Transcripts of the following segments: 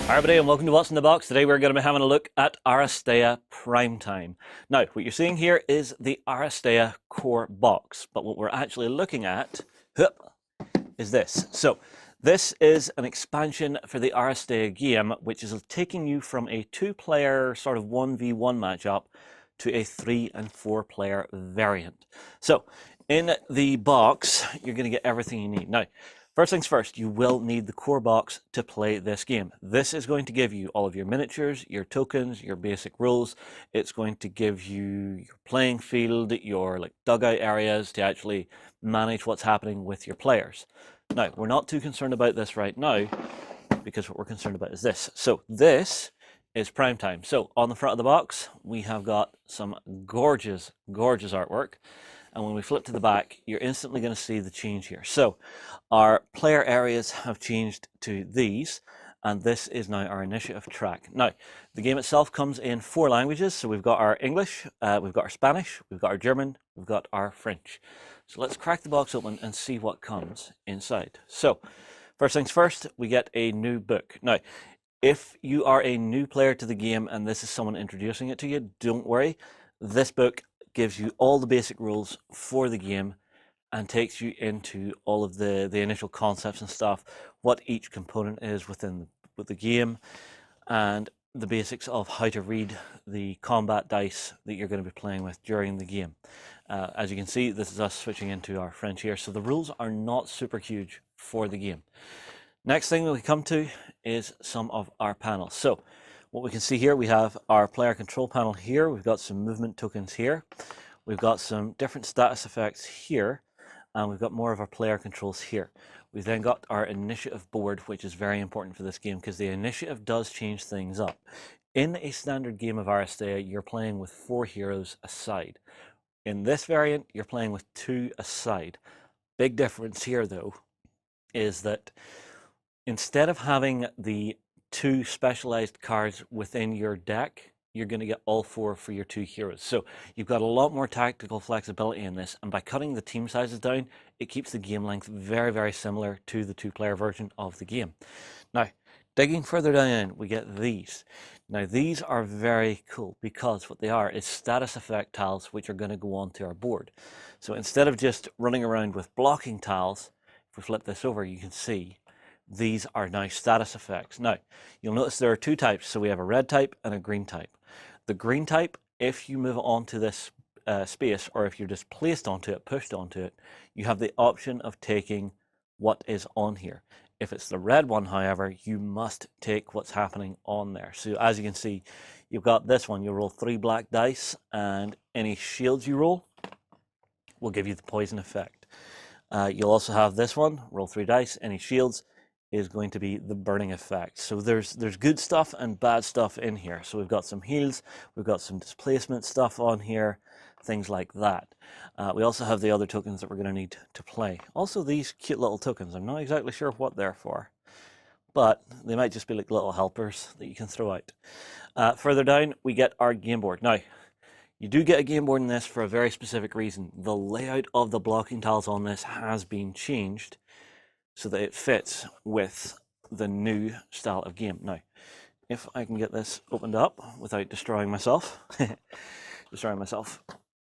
Hi everybody and welcome to What's in the Box. Today we're going to be having a look at Aristeia Primetime. Now what you're seeing here is the Aristeia core box, but what we're actually looking at is this. So this is an expansion for the Aristeia game, which is taking you from a 2-player sort of 1v1 matchup to a 3 and 4 player variant. So in the box you're going to get everything you need. Now first things first, you will need the core box to play this game. This is going to give you all of your miniatures, your tokens, your basic rules. It's going to give you your playing field, your dugout areas to actually manage what's happening with your players. Now, we're not too concerned about this right now because what we're concerned about is this. So this is Primetime. So on the front of the box, we have got some gorgeous, gorgeous artwork. And when we flip to the back, you're instantly going to see the change here. So our player areas have changed to these, and this is now our initiative track. Now, the game itself comes in 4 languages. So we've got our English, we've got our Spanish, we've got our German, we've got our French. So let's crack the box open and see what comes inside. So first things first, we get a new book. Now, if you are a new player to the game and this is someone introducing it to you, don't worry. This book gives you all the basic rules for the game and takes you into all of the initial concepts and stuff, what each component is within the game, and the basics of how to read the combat dice that you're going to be playing with during the game. As you can see, this is us switching into our French here, so the rules are not super huge for the game. Next thing that we come to is some of our panels. So what we can see here, we have our player control panel here. We've got some movement tokens here. We've got some different status effects here. And we've got more of our player controls here. We've then got our initiative board, which is very important for this game because the initiative does change things up. In a standard game of Aristeia, you're playing with 4 heroes a side. In this variant, you're playing with 2 a side. Big difference here, though, is that instead of having the 2 specialized cards within your deck, you're going to get all 4 for your 2 heroes. So you've got a lot more tactical flexibility in this, and by cutting the team sizes down, it keeps the game length very, very similar to the 2-player version of the game. Now, digging further down, we get these. Now, these are very cool because what they are is status effect tiles which are going to go onto our board. So instead of just running around with blocking tiles, if we flip this over, you can see these are now status effects. Now, you'll notice there are 2 types. So we have a red type and a green type. The green type, if you move onto this space, or if you're just placed onto it, pushed onto it, you have the option of taking what is on here. If it's the red one, however, you must take what's happening on there. So as you can see, you've got this one. You roll 3 black dice, and any shields you roll will give you the poison effect. You'll also have this one, roll 3 dice, any shields is going to be the burning effect. So there's good stuff and bad stuff in here. So we've got some heals, we've got some displacement stuff on here, things like that. We also have the other tokens that we're going to need to play. Also these cute little tokens, I'm not exactly sure what they're for, but they might just be like little helpers that you can throw out. Further down, we get our game board. Now, you do get a game board in this for a very specific reason. The layout of the blocking tiles on this has been changed so that it fits with the new style of game. Now, if I can get this opened up without destroying myself,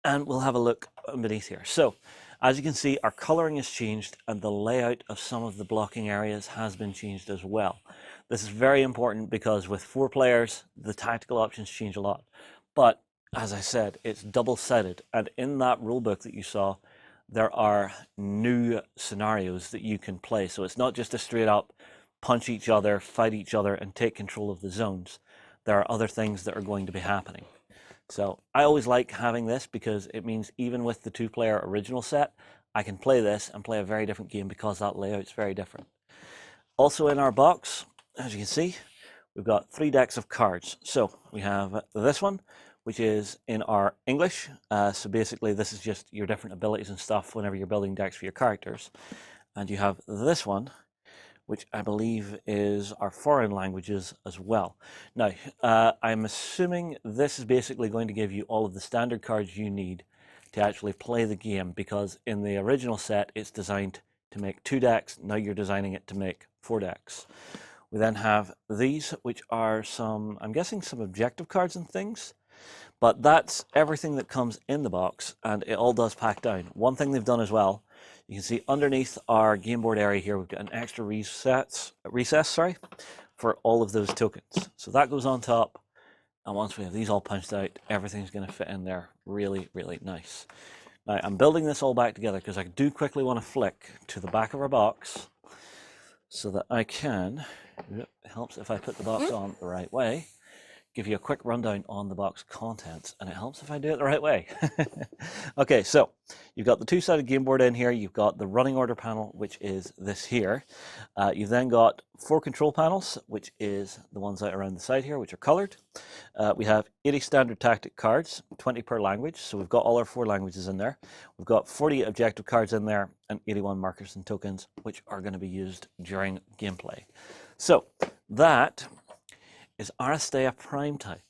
and we'll have a look beneath here. So, as you can see, our coloring has changed and the layout of some of the blocking areas has been changed as well. This is very important because with 4 players, the tactical options change a lot. But, as I said, it's double-sided, and in that rulebook that you saw, there are new scenarios that you can play. So it's not just a straight up punch each other, fight each other, and take control of the zones. There are other things that are going to be happening. So I always like having this because it means even with the 2-player original set, I can play this and play a very different game because that layout's very different. Also in our box, as you can see, we've got 3 decks of cards. So we have this one, which is in our English. So basically this is just your different abilities and stuff whenever you're building decks for your characters. And you have this one, which I believe is our foreign languages as well. Now, I'm assuming this is basically going to give you all of the standard cards you need to actually play the game, because in the original set it's designed to make 2 decks. Now you're designing it to make 4 decks. We then have these, which are some, I'm guessing some objective cards and things, but that's everything that comes in the box, and it all does pack down. One thing they've done as well, you can see underneath our game board area here, we've got an extra recess, for all of those tokens. So that goes on top, and once we have these all punched out, everything's going to fit in there really, really nice. Now, I'm building this all back together because I do quickly want to flick to the back of our box so that I can, it helps if I put the box on the right way, give you a quick rundown on the box contents, and it helps if I do it the right way. Okay, so you've got the two-sided game board in here, you've got the running order panel, which is this here. You've then got 4 control panels, which is the ones out around the side here, which are coloured. We have 80 standard tactic cards, 20 per language, so we've got all our 4 languages in there. We've got 40 objective cards in there, and 81 markers and tokens, which are going to be used during gameplay. So that is Aristeia Primetime.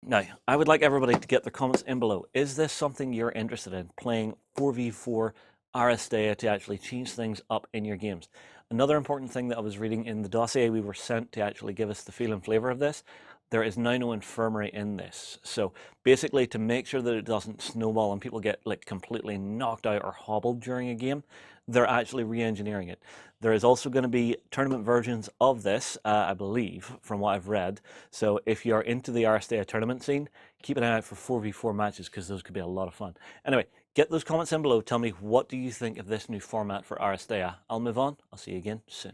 Now, I would like everybody to get their comments in below. Is this something you're interested in, playing 4v4 Aristeia to actually change things up in your games? Another important thing that I was reading in the dossier we were sent to actually give us the feel and flavour of this, there is now no infirmary in this. So basically, to make sure that it doesn't snowball and people get like completely knocked out or hobbled during a game, they're actually re-engineering it. There is also going to be tournament versions of this, I believe, from what I've read. So if you're into the Aristeia tournament scene, keep an eye out for 4v4 matches, because those could be a lot of fun. Anyway, get those comments in below. Tell me, what do you think of this new format for Aristeia? I'll move on. I'll see you again soon.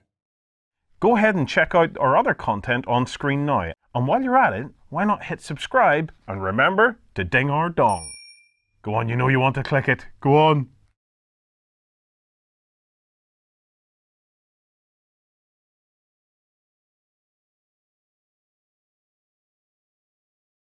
Go ahead and check out our other content on screen now. And while you're at it, why not hit subscribe and remember to ding our dong. Go on, you know you want to click it. Go on.